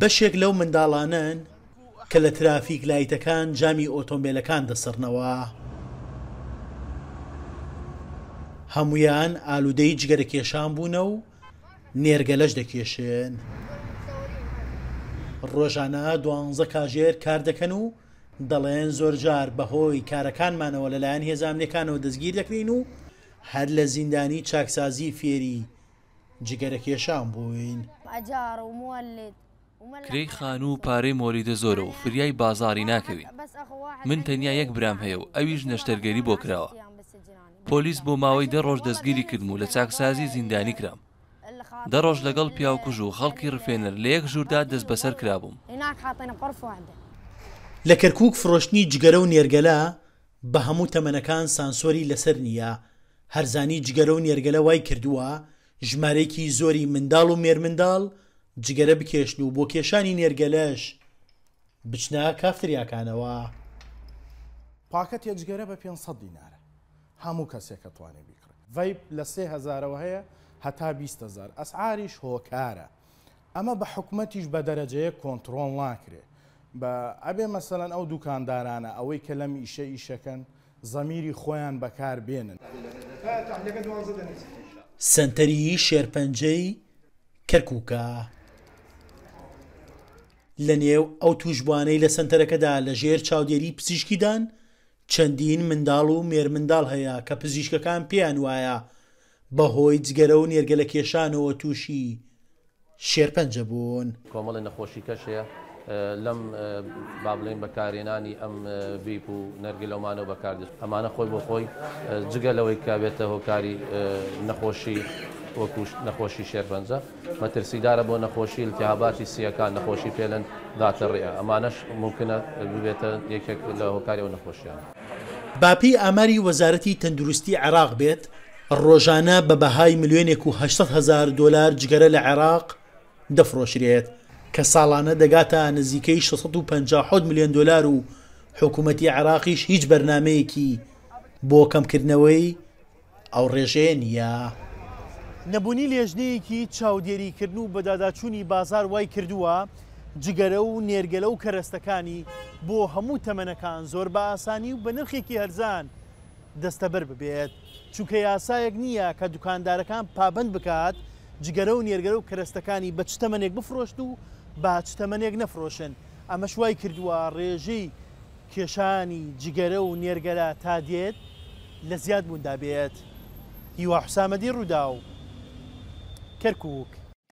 بەشێک لەو منداڵانن کە لە ترافیک لایتەکان جامی ئۆتۆمبیلەکان دەسڕنەوە. هەمویان ئالوودەی جگەرەکێشان بوونە و نێرگەلەش دەکێشن. ڕۆژانە 12 کاژێر کار دەکەن و دەڵێن زۆرجار بەهۆی کارەکانمانەوە لەلایەن هێزانەکانەوە دەستگیر دەکرین و هەر لە زیندانی چاکسازی فێری جگەرەکێشان بووین. کرێی خان و پارەی مۆلیدە زۆرە و فریای بازاری ناکەوین. من تەنیا یەک برام هەیە و ئەویش نەشتەرگەری بۆ کراوە. پۆلیس بۆ ماوەی 10 ڕۆژ دەستگیری کردم و لە چاکسازی زیندانی کرام. 10 ڕۆژ لەگەڵ پیاوکوژ و خەڵکی ڕفێنەر لە یەک ژووردا دەست بەسەر کرابووم. لە کەرکووک فرۆشتنی جگەرە و نێرگەلە بە هەموو تەمەنەکان سانسۆری لەسەر نییە. هەرزانی جگەرە و نێرگەلە وای کردووە ژمارەیەکی زۆری منداڵ و مێرمنداڵ جگەرە بکێشن و بۆ کێشانی نێرگەلەش بچنە کافتریاکانەوە. پاکەت یەک جگەرە بە 500 دینارە. هەموو کەسێک دەتوانێت بیکڕێت. ڤەیپ لە 3000ەوە هەیە هەتا 20000. ئەسعاریش هۆکارە. ئەمە بە حکومەتیش بە دەرەجەیە کۆنتڕۆڵ ناکرێت. بە ئەبێ مەسەڵەن ئەو دوکاندارانە ئەوەی کە لەم ئیشەکەن زەمیری خۆیان بەکار بێنن. سنتەری شێرپەنجەی کەرکووکە لە نێو ئەو توشبوانەی لە سنتەرەکەدا لە ژێر چاودێری پزیشکیدان چەندین منداڵ و مێرمنداڵ هەیە کە پزیشکەکان پێیان وایە بەهۆی جگەرە و نێرگەلە کێشانەوە تووشی شێرپەنجە بوون. کۆمەڵی نەخۆشی کەشەیە لەم با بڵێن بەکارهێنانی ئەم بیپ و نەرگەلەومانەوە بەکاردێت. ئەمانە خۆی بۆ خۆی جگە لەوەی کا بێتە هۆکاری نەخۆشی وەکو نەخۆشی شێرپەنجە مەترسیدارە بۆ نەخۆشی التیهاباتی سیەکان نەخۆشی پێلەن داتە ڕێە. ئەمانەش ممکنە ببێتە یەکێک لە هۆکاری ئەو نەخۆشیان. باپی ئاماری وەزارەتی تەندروستی عێراق بێت ڕۆژانە بە بەهای $800,000 جگەرە لە عێراق دەفرۆشرێت کە ساڵانە دەگاتە نزیکەی $657 ملیۆن و حکوومەتی عێراقیش هیچ بەرنامەیەکی بۆ کەمکردنەوەی ئەو ڕێژەیە نییە. نەبوونی لێژنەیەکی چاودێریکردن و بەداداچوونی بازار وای کردووە جگەرە و نێرگەلە و کەرەستەکانی بۆ هەموو تەمەنەکان زۆر بە ئاسانی و بە نرخێکی هەرزان دەستەبەر ببێت، چونکە یاسایەک نییە کە دوکاندارەکان پابند بکات جگەرە و نێرگەلە و کەرەستەکانی بە چ تەمەنێک بفرۆشت و با چ تەمەنێک نەفرۆشن. ئەمەش وای کردووە ڕێژەی کێشانی جگەرە و نێرگەلە تا دێت لە زیاد بووندا بێت. هیوا حوسامەدی ڕوودا و کەرکووک.